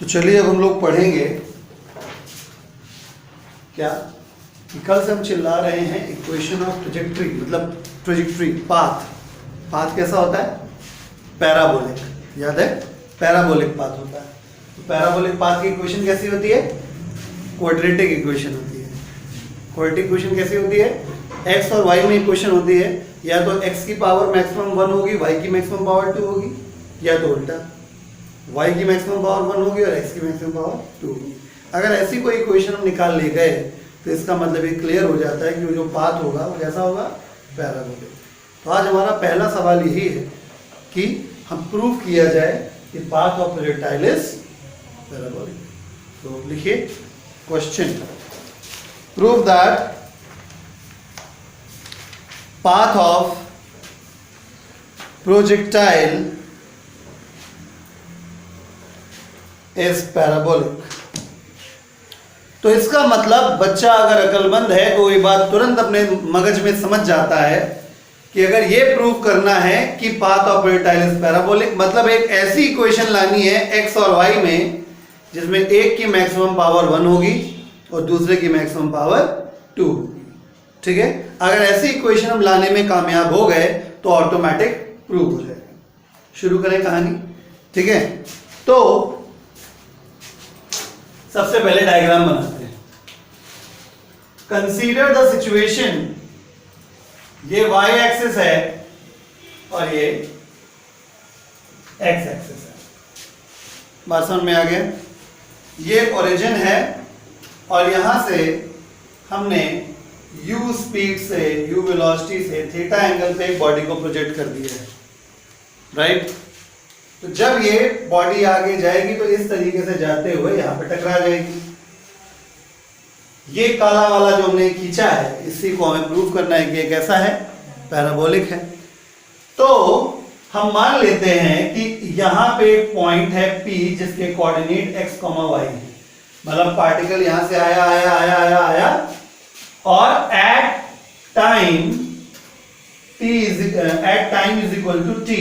तो चलिए अब हम लोग पढ़ेंगे क्या कि कल से हम चिल्ला रहे हैं इक्वेशन ऑफ ट्रेजेक्ट्री, मतलब ट्रेजेक्ट्री पाथ। पाथ कैसा होता है? पैराबोलिक, याद है? पैराबोलिक पाथ होता है। तो पैराबोलिक पाथ की इक्वेशन कैसी होती है? क्वाड्रेटिक इक्वेशन होती है। क्वाड्रेटिक इक्वेशन कैसी होती है? एक्स और वाई में इक्वेशन होती है, या तो एक्स की पावर मैक्सिमम 1 होगी, वाई की मैक्सिमम पावर 2 होगी, या तो उल्टा y की मैक्सिमम पावर 1 होगी और x की मैक्सिमम पावर 2 होगी। अगर ऐसी कोई इक्वेशन हम निकाल ले गए तो इसका मतलब ये क्लियर हो जाता है कि वो जो पाथ होगा वो कैसा होगा? पैराबोलिक। तो आज हमारा पहला सवाल यही है कि हम प्रूव किया जाए कि path of projectile is parabolic. तो लिखिए question, prove that path of projectile is parabolic. तो इसका मतलब बच्चा अगर अक्लमंद है तो ये बात तुरंत अपने मगज में समझ जाता है कि अगर ये प्रूव करना है कि path of projectile is parabolic, मतलब एक ऐसी इक्वेशन लानी है एक्स और वाई में जिसमें एक की मैक्सिमम पावर 1 होगी और दूसरे की मैक्सिमम पावर 2 होगी। ठीक है, अगर ऐसी इक्वेशन हम लाने में कामयाब हो गए तो ऑटोमेटिक प्रूव हो जाएगा। शुरू करें कहानी। ठीक है, तो सबसे पहले डायग्राम बनाते हैं। कंसीडर द सिचुएशन, ये y एक्सिस है और ये x एक्सिस है। बात समझ में आ गया? ये ओरिजिन है और यहां से हमने u स्पीड से, u वेलोसिटी से थीटा एंगल पे एक बॉडी को प्रोजेक्ट कर दिया है, राइट? तो जब ये बॉडी आगे जाएगी तो इस तरीके से जाते हुए यहां पे टकरा जाएगी। ये काला वाला जो हमने खींचा है, इसी को हमें प्रूव करना है कि ये कैसा है? पैराबोलिक है। तो हम मान लेते हैं कि यहां पे एक पॉइंट है P जिसके कोऑर्डिनेट x, y है। मतलब पार्टिकल यहां से आया आया आया आया आया और at time is equal to t,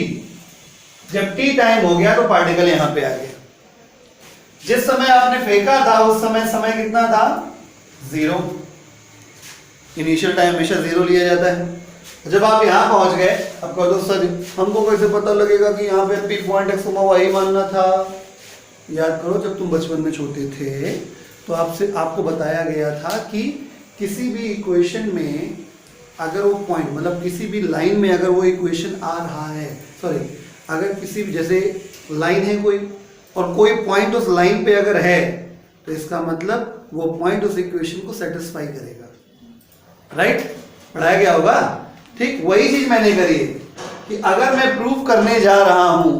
जब t टाइम हो गया तो पार्टिकल यहां पे आ गया। जिस समय आपने फेंका था उस समय कितना था? 0। इनिशियल टाइम हमेशा 0 लिया जाता है। जब आप यहां पहुंच गए, अब कहो तो सर हमको कैसे पता लगेगा कि यहां पे P पॉइंट x, y मानना था? याद करो, जब तुम बचपन में छोटे थे तो आपको बताया गया था कि किसी भी इक्वेशन में अगर वो पॉइंट, मतलब किसी भी लाइन में अगर वो इक्वेशन आ रहा है, सॉरी, अगर किसी भी, जैसे लाइन है कोई और कोई पॉइंट उस लाइन पे अगर है तो इसका मतलब वो पॉइंट उस इक्वेशन को सेटिस्फाई करेगा, राइट? पढ़ाया गया होगा। ठीक वही चीज मैंने करी है कि अगर मैं प्रूफ करने जा रहा हूं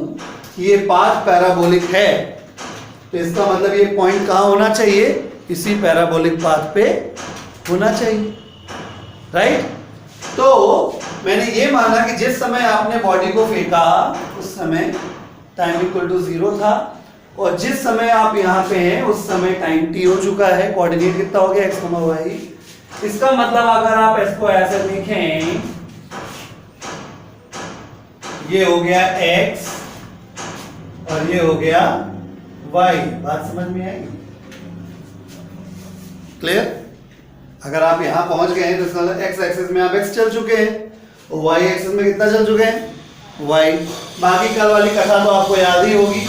कि ये पाथ पैराबोलिक है तो इसका मतलब ये पॉइंट कहां होना चाहिए? इसी पैराबोलिक पाथ पे होना चाहिए, राइट? तो मैंने ये माना कि जिस समय आपने बॉडी को फेंका उस समय टाइम इक्वल टू 0 था और जिस समय आप यहां पे हैं उस समय टाइम t हो चुका है। कोऑर्डिनेट कितना हो गया? x, y। इसका मतलब अगर आप इसको ऐसे देखें, ये हो गया x और ये हो गया y। बात समझ में आई? क्लियर? अगर आप यहां पहुंच गए हैं तो इसका मतलब x एक्सिस में आप x चल चुके हैं और y एक्सिस में कितना चल चुके हैं? y। बाकी कल वाली कथा तो आपको याद ही होगी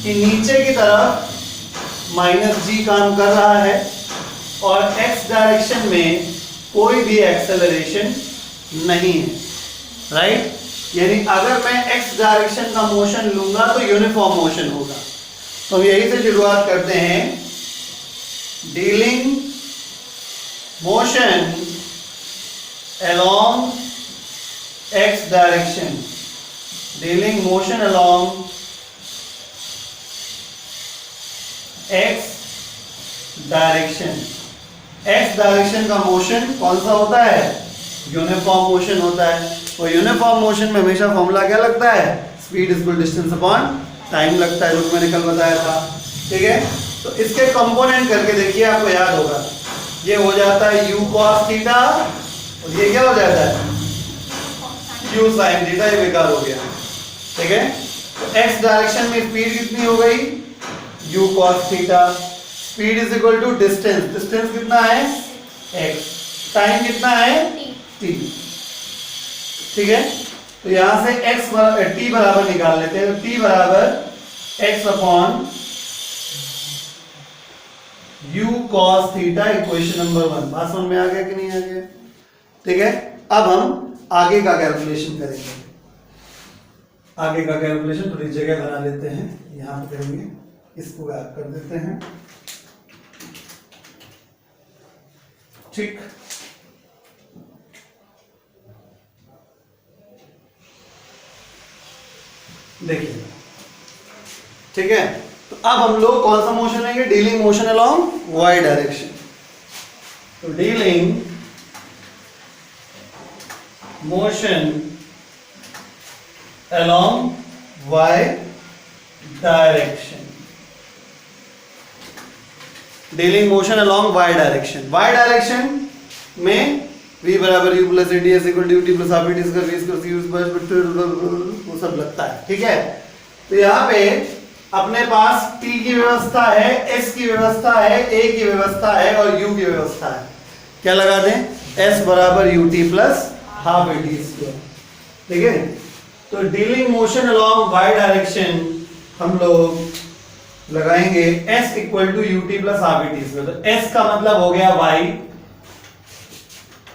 कि नीचे की तरफ -g काम कर रहा है और x डायरेक्शन में कोई भी एक्सेलरेशन नहीं है, राइट? यानी अगर मैं x डायरेक्शन का मोशन लूंगा तो यूनिफॉर्म मोशन होगा। तो हम यही से शुरुआत करते हैं। Dealing motion along x direction, dealing motion along x direction। x direction का मोशन कौन सा होता है? यूनिफॉर्म मोशन होता है। और यूनिफॉर्म मोशन में हमेशा फॉर्मूला क्या लगता है? Speed equal distance upon time लगता है, जो मैंने कल बताया था। ठीक है, तो इसके कंपोनेंट करके देखिए, आपको याद होगा। ये हो जाता है u cos थीटा और ये क्या हो जाता है? u sin theta. ये बेकार हो गया। ठीक है, तो x डायरेक्शन में स्पीड कितनी हो गई? u cos theta. Speed is equal to distance, distance कितना है x, टाइम कितना है t। ठीक है, तो यहां से x t बराबर निकाल लेते हैं। तो t बराबर x upon u cos theta, equation number 1। बात समझ में आ गया कि नहीं आ गया? ठीक है, अब हम आगे का कैलकुलेशन करेंगे। आगे का कैलकुलेशन थोड़ी जगह बना लेते हैं, यहां पे करेंगे, इसको गायब कर देते हैं। ठीक, देखिए, ठीक है, तो अब हम लोग कौन सा मोशन लेंगे? Dealing motion along Y direction. तो dealing motion along Y direction, dealing motion along Y direction. Y direction में v बराबर u plus D S equal to T plus half T square v square सी बस वो सब लगता है। ठीक है, तो यहाँ पे अपने पास t की व्यवस्था है, s की व्यवस्था है, a की व्यवस्था है और u की व्यवस्था है। क्या लगा दें? s बराबर u t plus half a t square. ठीक है, तो dealing motion along y direction हम लोग लगाएंगे s equal to u t plus half a t square. तो s का मतलब हो गया y।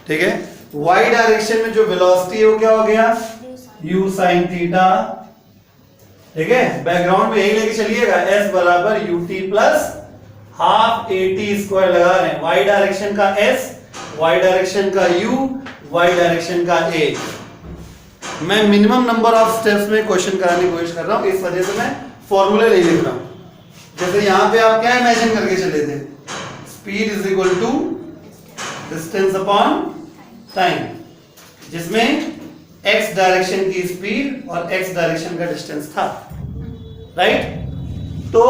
ठीक है, y डायरेक्शन में जो वेलोसिटी है वो क्या हो गया? u sin theta. ठीक है, बैकग्राउंड में यही लेके चलिएगा, s बराबर u t plus half a t square लगा रहे हैं। y डायरेक्शन का s, y डायरेक्शन का u, y डायरेक्शन का a। मैं मिनिमम नंबर ऑफ स्टेप्स में क्वेश्चन कराने की कोशिश कर रहा हूं, इस वजह से मैं फॉर्मूले नहीं लिख रहा हूं। जैसे यहां पे आप क्या इमेजिन करके चले थे? Speed is equal to distance upon time, जिसमें x डायरेक्शन की स्पीड और x डायरेक्शन का डिस्टेंस था। राइट, तो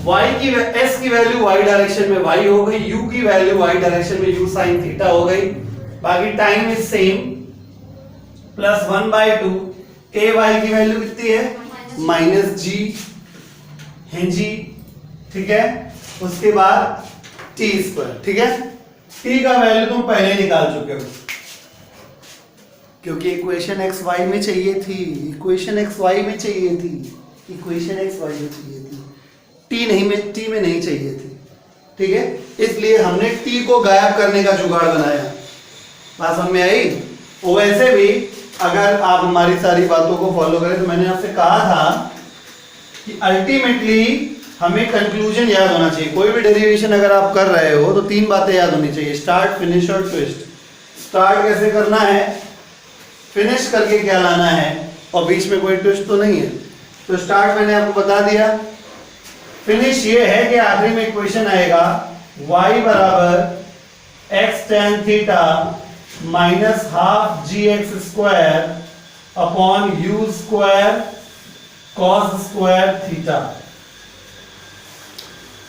y की s की वैल्यू y डायरेक्शन में y हो गई, u की वैल्यू y डायरेक्शन में u sin थीटा हो गई, बाकी time is same, plus 1/2 a y की वैल्यू कितनी है? माइनस g है जी। ठीक है, उसके बाद t स्क्वायर। ठीक है, t का वैल्यू तुम पहले निकाल चुके हो, क्योंकि इक्वेशन x y में चाहिए थी, इक्वेशन x y में चाहिए थी, इक्वेशन x y में चाहिए थी, t में नहीं चाहिए थी। ठीक है, इसलिए हमने t को गायब करने का जुगाड़ बनाया। बात समझ में आई? वैसे भी अगर आप हमारी सारी बातों को फॉलो करें तो मैंने आपसे कहा था कि अल्टीमेटली हमें कंक्लूजन याद होना चाहिए। कोई भी डेरिवेशन अगर आप कर रहे हो तो 3 बातें याद होनी चाहिए, स्टार्ट, फिनिश और ट्विस्ट। स्टार्ट कैसे करना है, फिनिश करके क्या लाना है, और बीच में कोई ट्विस्ट तो नहीं है। तो स्टार्ट मैंने आपको बता दिया, फिनिश ये है कि आखिरी में इक्वेशन आएगा y बराबर x tan theta minus half जी x square upon u square cos square theta.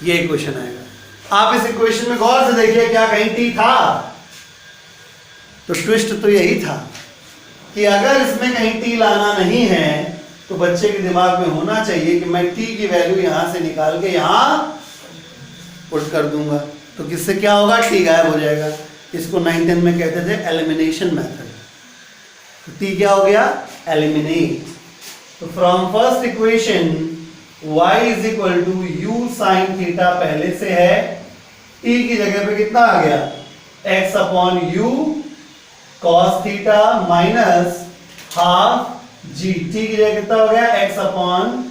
ये इक्वेशन आएगा। आप इस इक्वेशन में गौर से देखिए, क्या कहीं t था? तो ट्विस्ट तो यही था कि अगर इसमें कहीं t लाना नहीं है तो बच्चे के दिमाग में होना चाहिए कि मैं t की वैल्यू यहां से निकाल के यहां पुट कर दूंगा, तो किससे क्या होगा? t गायब हो जाएगा। इसको 9-10 में कहते थे एलिमिनेशन मेथड। तो t क्या हो गया? एलिमिनेट। तो from first equation y is equal to u sine theta पहले से है, t की जगह पे कितना आ गया? x upon u cos theta minus half g, t की जगह कितना हो गया? x अपॉन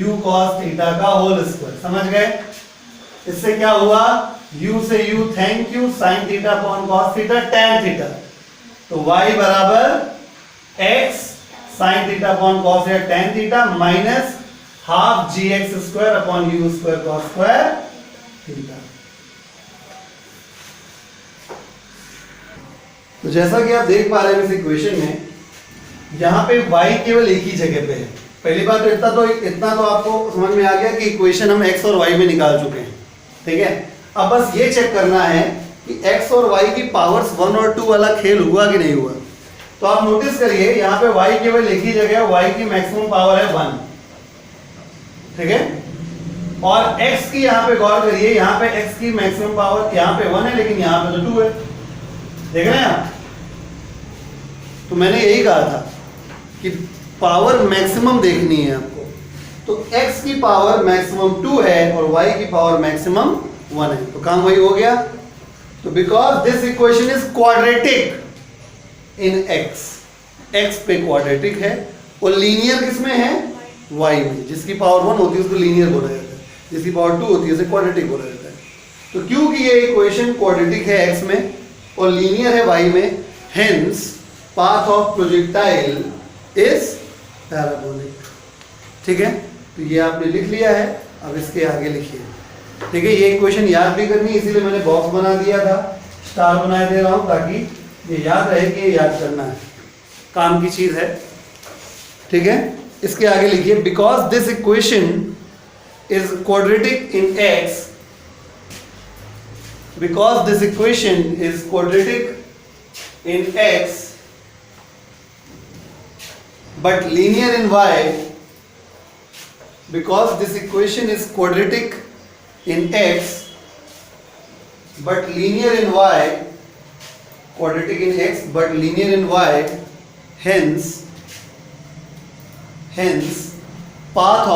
u cos थीटा का होल स्क्वायर। समझ गए? इससे क्या हुआ? u से u thank you, sin theta upon cos theta tan theta. तो y बराबर x sin theta upon cos theta tan theta minus half जी x square upon u square cos square theta. तो जैसा कि आप देख पा रहे हैं इस इक्वेशन में, यहाँ पे y केवल एक ही जगह पे है। पहली बात तो इतना तो आपको समझ में आ गया कि इक्वेशन हम x और y में निकाल चुके हैं। ठीक है, अब बस ये चेक करना है कि x और y की पावर्स 1 और 2 वाला खेल हुआ कि नहीं हुआ। तो आप नोटिस करिए, यहाँ पे y केवल एक ही जगह है, y की मैक्सिमम पावर है 1। ठीक है, और x की यहाँ पे गौर करिए, यहाँ पे x की मैक्सिमम पावर यहाँ पे 1 है, लेकिन यहाँ पे तो 2 है। देख रहे हैं आप? तो मैंने यही कहा था कि पावर मैक्सिमम देखनी है आपको। तो x की पावर मैक्सिमम 2 है और y की पावर मैक्सिमम 1 है, तो काम वही हो गया। तो because this equation is quadratic in x पे क्वाड्रेटिक है और लीनियर किसमें है? y में। जिसकी पावर 1 होती है उसको लीनियर बोला जाता है, जिसकी पावर 2 होती है उसे क्वाड्रेटिक बोला जाता है। तो क्योंकि ये इक्वेशन क्वाड्रेटिक है x में और लीनियर है y में, hence path of projectile is parabolic. ठीक है, तो ये आपने लिख लिया है, अब इसके आगे लिखिए। ठीक है, ये इक्वेशन याद भी करनी है, इसीलिए मैंने बॉक्स बना दिया था, स्टार बना दे रहा हूं ताकि ये याद रहे कि ये याद करना है, काम की चीज है। ठीक है, इसके आगे लिखिए, because this equation is quadratic in x, because this equation is quadratic in x but linear in y, because this equation is quadratic in x but linear in y, quadratic in x but linear in y, hence path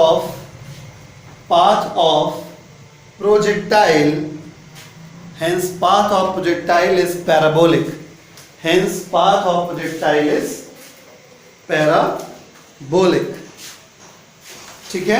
of projectile, hence path of projectile is parabolic, hence path of projectile is parabolic. ठीक है,